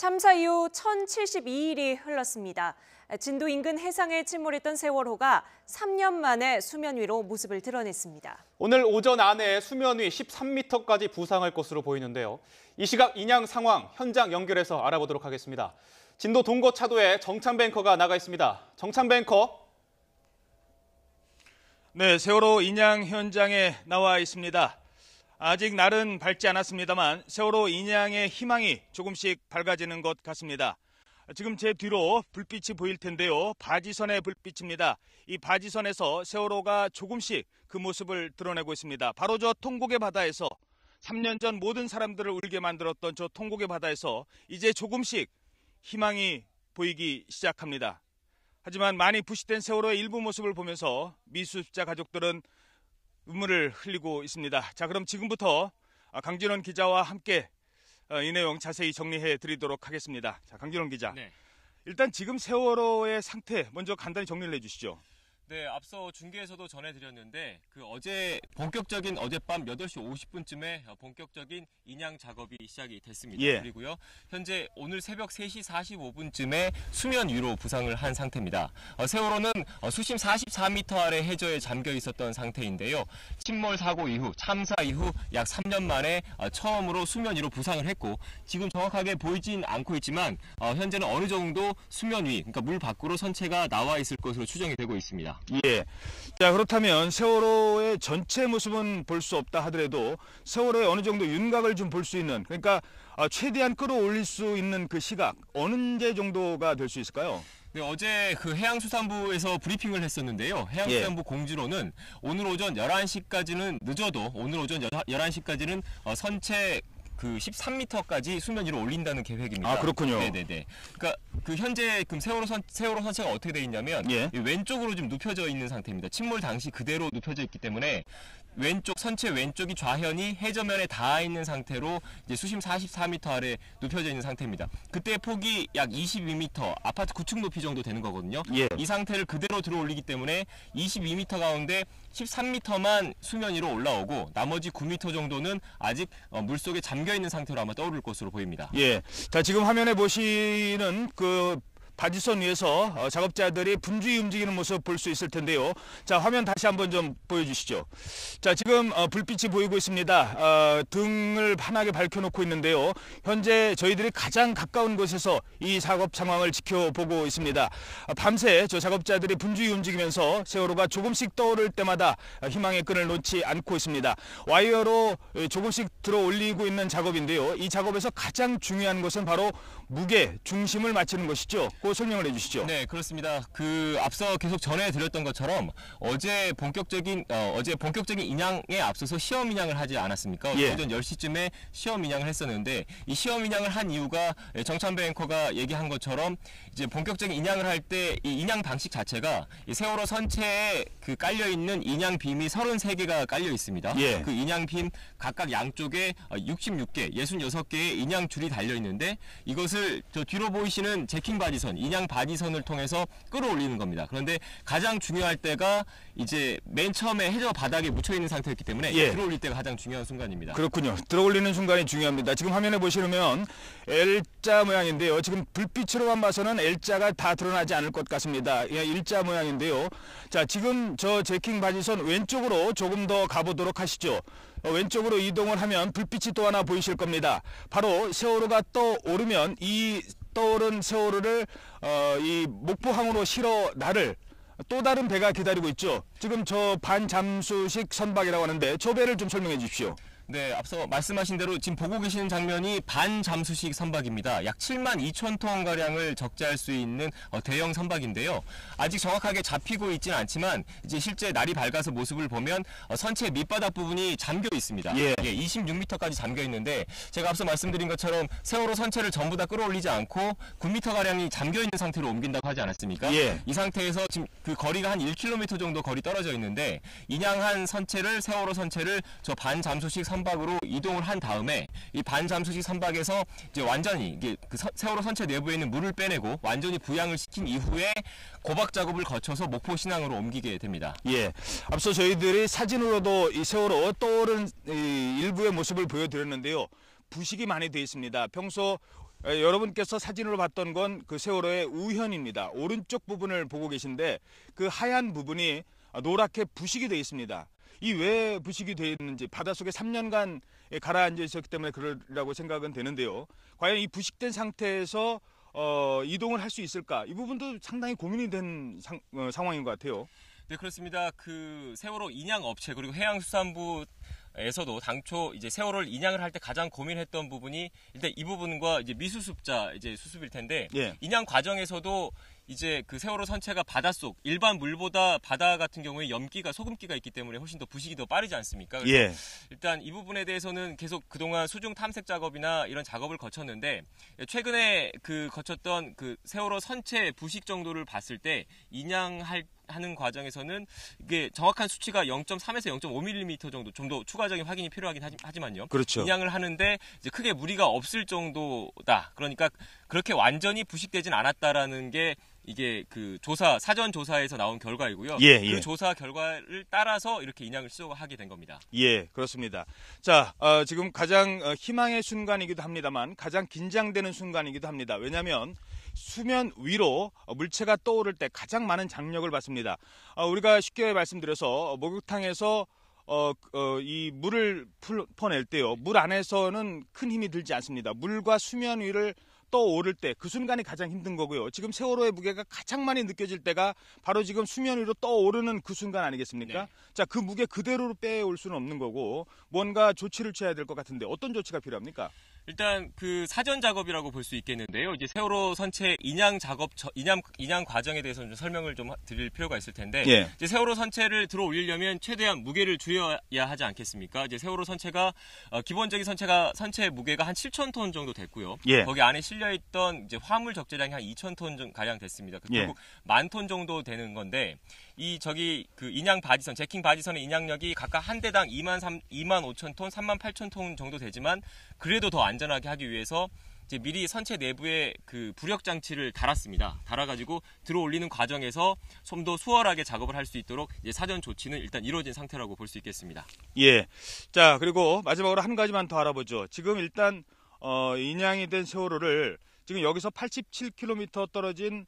참사 이후 1072일이 흘렀습니다. 진도 인근 해상에 침몰했던 세월호가 3년 만에 수면 위로 모습을 드러냈습니다. 오늘 오전 안에 수면 위 13m까지 부상할 것으로 보이는데요. 이 시각 인양 상황 현장 연결해서 알아보도록 하겠습니다. 진도 동거차도에 정찬배 앵커가 나가 있습니다. 정찬배 앵커. 네, 세월호 인양 현장에 나와 있습니다. 아직 날은 밝지 않았습니다만 세월호 인양의 희망이 조금씩 밝아지는 것 같습니다. 지금 제 뒤로 불빛이 보일 텐데요. 바지선의 불빛입니다. 이 바지선에서 세월호가 조금씩 그 모습을 드러내고 있습니다. 바로 저 통곡의 바다에서 3년 전 모든 사람들을 울게 만들었던 저 통곡의 바다에서 이제 조금씩 희망이 보이기 시작합니다. 하지만 많이 부식된 세월호의 일부 모습을 보면서 미수습자 가족들은 눈물을 흘리고 있습니다. 자, 그럼 지금부터 강진원 기자와 함께 이 내용 자세히 정리해 드리도록 하겠습니다. 자, 강진원 기자. 네. 일단 지금 세월호의 상태 먼저 간단히 정리를 해주시죠. 네, 앞서 중계에서도 전해드렸는데 본격적인 어젯밤 8시 50분쯤에 본격적인 인양 작업이 시작이 됐습니다. 예. 그리고요, 현재 오늘 새벽 3시 45분쯤에 수면 위로 부상을 한 상태입니다. 세월호는 수심 44m 아래 해저에 잠겨 있었던 상태인데요. 침몰 사고 이후, 참사 이후 약 3년 만에 처음으로 수면 위로 부상을 했고, 지금 정확하게 보이진 않고 있지만 현재는 어느 정도 수면 위, 그러니까 물 밖으로 선체가 나와 있을 것으로 추정이 되고 있습니다. 예. 자, 그렇다면 세월호의 전체 모습은 볼 수 없다 하더라도 세월호의 어느 정도 윤곽을 좀 볼 수 있는, 그러니까 최대한 끌어올릴 수 있는 그 시각 언제 정도가 될 수 있을까요? 네, 어제 그 해양수산부에서 브리핑을 했었는데요. 해양수산부 공지로는 오늘 오전 11시까지는 늦어도 오늘 오전 11시까지는 선체 그 13m까지 수면 위로 올린다는 계획입니다. 아, 그렇군요. 네네네. 그러니까 그 현재 세월호 선체가 어떻게 돼 있냐면 왼쪽으로 좀 눕혀져 있는 상태입니다. 침몰 당시 그대로 눕혀져 있기 때문에 선체 왼쪽이 좌현이 해저면에 닿아 있는 상태로 이제 수심 44m 아래 눕혀져 있는 상태입니다. 그때 폭이 약 22m, 아파트 9층 높이 정도 되는 거거든요. 예. 이 상태를 그대로 들어 올리기 때문에 22m 가운데 13m만 수면 위로 올라오고 나머지 9m 정도는 아직 물속에 잠겨 있는 상태로 아마 떠오를 것으로 보입니다. 예. 자, 지금 화면에 보시는 그 바지선 위에서 작업자들이 분주히 움직이는 모습 볼 수 있을 텐데요. 자, 화면 다시 한번 좀 보여주시죠. 자, 지금 불빛이 보이고 있습니다. 등을 환하게 밝혀놓고 있는데요. 현재 저희들이 가장 가까운 곳에서 이 작업 상황을 지켜보고 있습니다. 밤새 저 작업자들이 분주히 움직이면서 세월호가 조금씩 떠오를 때마다 희망의 끈을 놓지 않고 있습니다. 와이어로 조금씩 들어 올리고 있는 작업인데요. 이 작업에서 가장 중요한 것은 바로 무게, 중심을 맞추는 것이죠. 그 설명을 해주시죠. 네, 그렇습니다. 앞서 계속 전해드렸던 것처럼 어제 본격적인 인양에 앞서서 시험 인양을 하지 않았습니까? 예. 오전 10시쯤에 시험 인양을 했었는데 이 시험 인양을 한 이유가 정찬배 앵커가 얘기한 것처럼 이제 본격적인 인양을 할 때 이 인양 방식 자체가 이 세월호 선체에 깔려 있는 인양 빔이 33개가 깔려 있습니다. 예. 그 인양 빔 각각 양쪽에 66개, 66개의 인양 줄이 달려 있는데 이것을 저 뒤로 보이시는 제킹 바지선, 인양 바지선을 통해서 끌어올리는 겁니다. 그런데 가장 중요할 때가 이제 맨 처음에 해저 바닥에 묻혀 있는 상태였기 때문에 들어올릴 때가 가장 중요한 순간입니다. 그렇군요. 들어올리는 순간이 중요합니다. 지금 화면에 보시면 L자 모양인데요. 지금 불빛으로만 봐서는 L자가 다 드러나지 않을 것 같습니다. 일자 모양인데요. 자, 지금 저 제킹 바지선 왼쪽으로 조금 더 가보도록 하시죠. 왼쪽으로 이동을 하면 불빛이 또 하나 보이실 겁니다. 바로 세월호가 떠오르면 이 떠오른 세월호를 이 목포항으로 실어 나를 또 다른 배가 기다리고 있죠. 지금 저 반잠수식 선박이라고 하는데 저 배를 좀 설명해 주십시오. 네, 앞서 말씀하신 대로 지금 보고 계시는 장면이 반잠수식 선박입니다. 약 72,000톤가량을 적재할 수 있는 대형 선박인데요. 아직 정확하게 잡히고 있지는 않지만 이제 실제 날이 밝아서 모습을 보면 선체 밑바닥 부분이 잠겨 있습니다. 26m까지 잠겨 있는데 제가 앞서 말씀드린 것처럼 세월호 선체를 전부 다 끌어올리지 않고 9m가량이 잠겨 있는 상태로 옮긴다고 하지 않았습니까? 이 상태에서 지금 그 거리가 한 1km 정도 거리 떨어져 있는데 인양한 세월호 선체를 저 반잠수식 선박으로 이동을 한 다음에 이 반잠수식 선박에서 이제 완전히 세월호 선체 내부에 있는 물을 빼내고 완전히 부양을 시킨 이후에 고박 작업을 거쳐서 목포 신항으로 옮기게 됩니다. 예, 앞서 저희들이 사진으로도 이 세월호 떠오른 일부의 모습을 보여드렸는데요. 부식이 많이 되어 있습니다. 평소 여러분께서 사진으로 봤던 건 그 세월호의 우현입니다. 오른쪽 부분을 보고 계신데 그 하얀 부분이 노랗게 부식이 되어 있습니다. 이 왜 부식이 되어 있는지 바닷속에 3년간 가라앉아 있었기 때문에 그러라고 생각은 되는데요. 과연 이 부식된 상태에서 이동을 할 수 있을까? 이 부분도 상당히 고민이 된 상황인 것 같아요. 네, 그렇습니다. 그 세월호 인양 업체 그리고 해양수산부에서도 당초 이제 세월호를 인양을 할 때 가장 고민했던 부분이 일단 이 부분과 이제 미수습자 이제 수습일 텐데 예. 인양 과정에서도 이제 그 세월호 선체가 바닷속 일반 물보다 바다 같은 경우에 염기가 소금기가 있기 때문에 훨씬 더 부식이 더 빠르지 않습니까? 그래서 예. 일단 이 부분에 대해서는 계속 그동안 수중 탐색 작업이나 이런 작업을 거쳤는데 최근에 그 거쳤던 그 세월호 선체 부식 정도를 봤을 때 인양하는 과정에서는 이게 정확한 수치가 0.3에서 0.5mm 정도 좀 더 추가적인 확인이 필요하긴 하지만요. 그렇죠. 인양을 하는데 이제 크게 무리가 없을 정도다. 그러니까 그렇게 완전히 부식되진 않았다라는 게 이게 그 사전 조사에서 나온 결과이고요. 예, 그 예. 조사 결과를 따라서 이렇게 인양을 시도하게 된 겁니다. 예, 그렇습니다. 자, 지금 가장 희망의 순간이기도 합니다만 가장 긴장되는 순간이기도 합니다. 왜냐하면 수면 위로 물체가 떠오를 때 가장 많은 장력을 받습니다. 우리가 쉽게 말씀드려서 목욕탕에서 이 물을 퍼낼 때요. 물 안에서는 큰 힘이 들지 않습니다. 물과 수면 위를 떠오를 때 그 순간이 가장 힘든 거고요. 지금 세월호의 무게가 가장 많이 느껴질 때가 바로 지금 수면 위로 떠오르는 그 순간 아니겠습니까? 네. 자, 그 무게 그대로 빼올 수는 없는 거고 뭔가 조치를 취해야 될 것 같은데 어떤 조치가 필요합니까? 일단 그 사전 작업이라고 볼 수 있겠는데요. 이제 세월호 선체 인양 작업 인양 과정에 대해서 좀 설명을 좀 드릴 필요가 있을 텐데 예. 이제 세월호 선체를 들어 올리려면 최대한 무게를 줄여야 하지 않겠습니까? 이제 세월호 선체가 기본적인 선체 무게가 한 7,000톤 정도 됐고요. 예. 거기 안에 실려 있던 이제 화물 적재량이 한 2,000톤 가량 됐습니다. 예. 결국 10,000톤 정도 되는 건데 그 인양 바지선, 제킹 바지선의 인양력이 각각 한 대당 25,000톤, 38,000톤 정도 되지만 그래도 더 안전하게 하기 위해서 이제 미리 선체 내부에 그 부력 장치를 달았습니다. 달아가지고 들어 올리는 과정에서 좀 더 수월하게 작업을 할 수 있도록 이제 사전 조치는 일단 이루어진 상태라고 볼 수 있겠습니다. 예. 자, 그리고 마지막으로 한 가지만 더 알아보죠. 지금 일단 인양이 된 세월호를 지금 여기서 87km 떨어진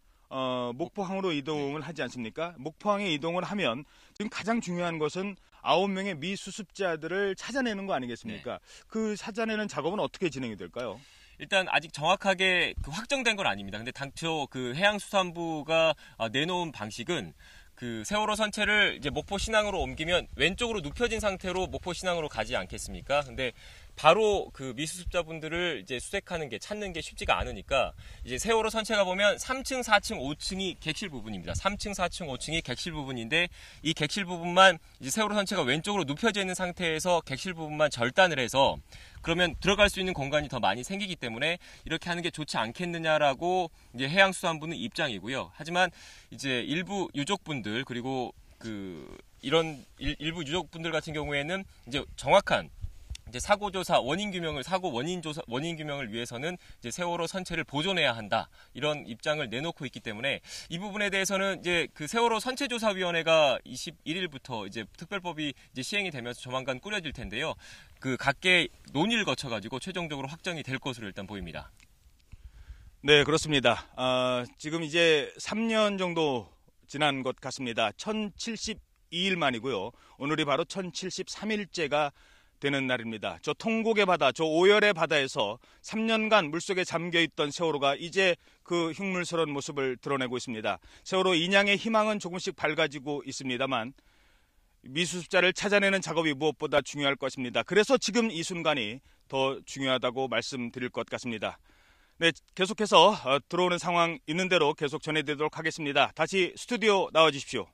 목포항으로 이동을 하지 않습니까? 목포항에 이동을 하면 지금 가장 중요한 것은 9명의 미수습자들을 찾아내는 거 아니겠습니까? 그 찾아내는 작업은 어떻게 진행이 될까요? 일단 아직 정확하게 확정된 건 아닙니다. 근데 당초 그 해양수산부가 내놓은 방식은 그 세월호 선체를 이제 목포 신항으로 옮기면 왼쪽으로 눕혀진 상태로 목포 신항으로 가지 않겠습니까? 근데 바로 그 미수습자분들을 이제 수색하는 게 찾는 게 쉽지가 않으니까 이제 세월호 선체가 보면 3층, 4층, 5층이 객실 부분입니다. 3층, 4층, 5층이 객실 부분인데 이 객실 부분만 이제 세월호 선체가 왼쪽으로 눕혀져 있는 상태에서 객실 부분만 절단을 해서 그러면 들어갈 수 있는 공간이 더 많이 생기기 때문에 이렇게 하는 게 좋지 않겠느냐라고 이제 해양수산부는 입장이고요. 하지만 이제 일부 유족분들 그리고 그 이런 일부 유족분들 같은 경우에는 이제 정확한 이제 사고 조사, 원인 규명을 위해서는 이제 세월호 선체를 보존해야 한다. 이런 입장을 내놓고 있기 때문에 이 부분에 대해서는 이제 그 세월호 선체조사위원회가 21일부터 이제 특별법이 이제 시행이 되면서 조만간 꾸려질 텐데요. 그 각계 논의를 거쳐가지고 최종적으로 확정이 될 것으로 일단 보입니다. 네, 그렇습니다. 지금 이제 3년 정도 지난 것 같습니다. 1072일 만이고요. 오늘이 바로 1073일째가 되는 날입니다. 저 통곡의 바다, 저 오열의 바다에서 3년간 물속에 잠겨있던 세월호가 이제 그 흉물스러운 모습을 드러내고 있습니다. 세월호 인양의 희망은 조금씩 밝아지고 있습니다만 미수습자를 찾아내는 작업이 무엇보다 중요할 것입니다. 그래서 지금 이 순간이 더 중요하다고 말씀드릴 것 같습니다. 네, 계속해서 들어오는 상황 있는 대로 계속 전해드리도록 하겠습니다. 다시 스튜디오 나와주십시오.